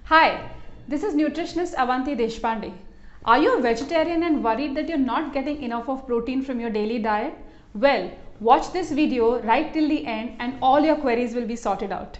Hi, this is nutritionist Avanti Deshpande. Are you a vegetarian and worried that you're not getting enough of protein from your daily diet? Well, watch this video right till the end and all your queries will be sorted out.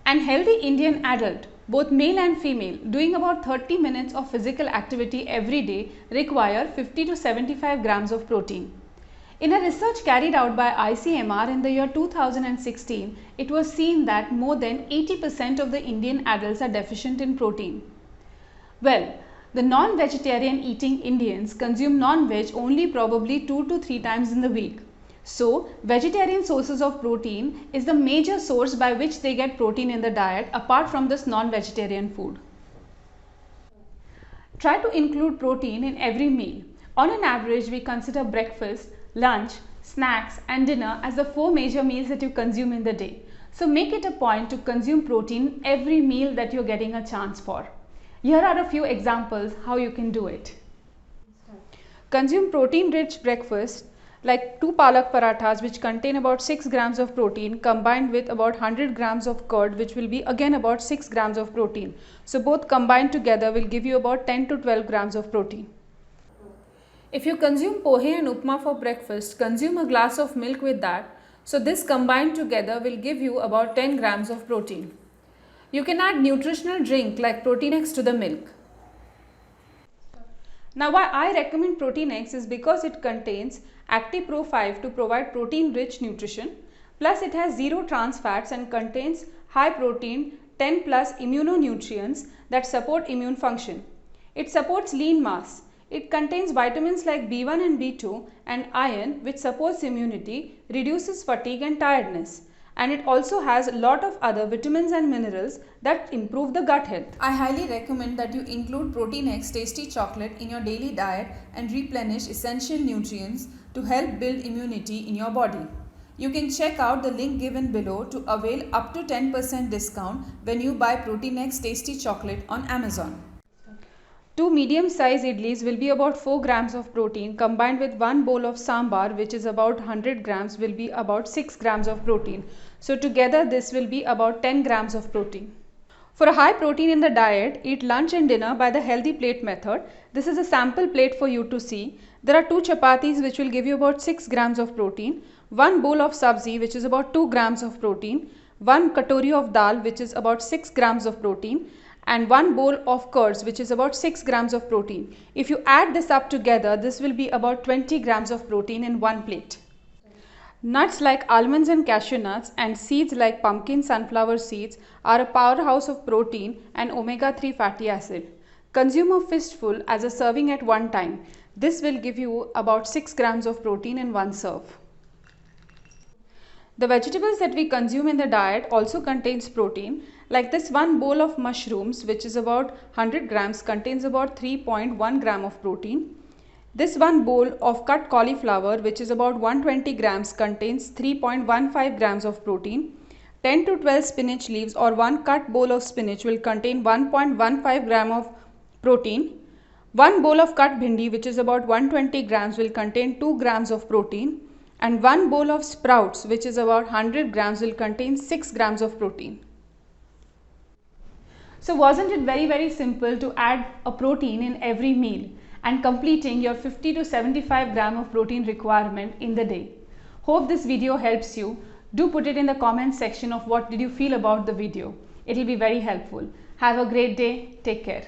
An healthy Indian adult, both male and female, doing about 30 minutes of physical activity every day require 50 to 75 grams of protein. In a research carried out by ICMR in the year 2016, it was seen that more than 80% of the Indian adults are deficient in protein. Well, the non-vegetarian eating Indians consume non-veg only probably 2 to 3 times in the week. So, vegetarian sources of protein is the major source by which they get protein in the diet apart from this non-vegetarian food. Try to include protein in every meal. On an average, we consider breakfast, lunch, snacks and dinner as the 4 major meals that you consume in the day. So, make it a point to consume protein every meal that you're getting a chance for. Here are a few examples how you can do it. Consume protein-rich breakfast like 2 palak parathas which contain about 6 grams of protein combined with about 100 grams of curd which will be again about 6 grams of protein. So both combined together will give you about 10 to 12 grams of protein. If you consume pohe and upma for breakfast, consume a glass of milk with that. So this combined together will give you about 10 grams of protein. You can add nutritional drink like Protein X to the milk. Now why I recommend Protein X is because it contains ActiPro 5 to provide protein rich nutrition, plus it has 0 trans fats and contains high protein 10 plus immunonutrients that support immune function. It supports lean mass. It contains vitamins like B1 and B2 and iron which supports immunity, reduces fatigue and tiredness. And it also has a lot of other vitamins and minerals that improve the gut health. I highly recommend that you include Protein X Tasty Chocolate in your daily diet and replenish essential nutrients to help build immunity in your body. You can check out the link given below to avail up to 10% discount when you buy Protein X Tasty Chocolate on Amazon. 2 medium-sized idlis will be about 4 grams of protein combined with 1 bowl of sambar which is about 100 grams will be about 6 grams of protein. So together this will be about 10 grams of protein. For a high protein in the diet, eat lunch and dinner by the healthy plate method. This is a sample plate for you to see. There are 2 chapatis which will give you about 6 grams of protein, 1 bowl of sabzi which is about 2 grams of protein, 1 katori of dal which is about 6 grams of protein, and 1 bowl of curds which is about 6 grams of protein. If you add this up together, this will be about 20 grams of protein in one plate. Nuts like almonds and cashew nuts and seeds like pumpkin sunflower seeds are a powerhouse of protein and omega-3 fatty acid. Consume a fistful as a serving at one time. This will give you about 6 grams of protein in one serve. The vegetables that we consume in the diet also contains protein. Like this 1 bowl of mushrooms which is about 100 grams contains about 3.1 gram of protein. This 1 bowl of cut cauliflower which is about 120 grams contains 3.15 grams of protein. 10 to 12 spinach leaves or 1 cut bowl of spinach will contain 1.15 gram of protein. 1 bowl of cut bhindi which is about 120 grams will contain 2 grams of protein. And 1 bowl of sprouts which is about 100 grams will contain 6 grams of protein. So wasn't it very simple to add a protein in every meal and completing your 50 to 75 gram of protein requirement in the day? Hope this video helps you. Do put it in the comment section of what did you feel about the video. It will be very helpful. Have a great day. Take care.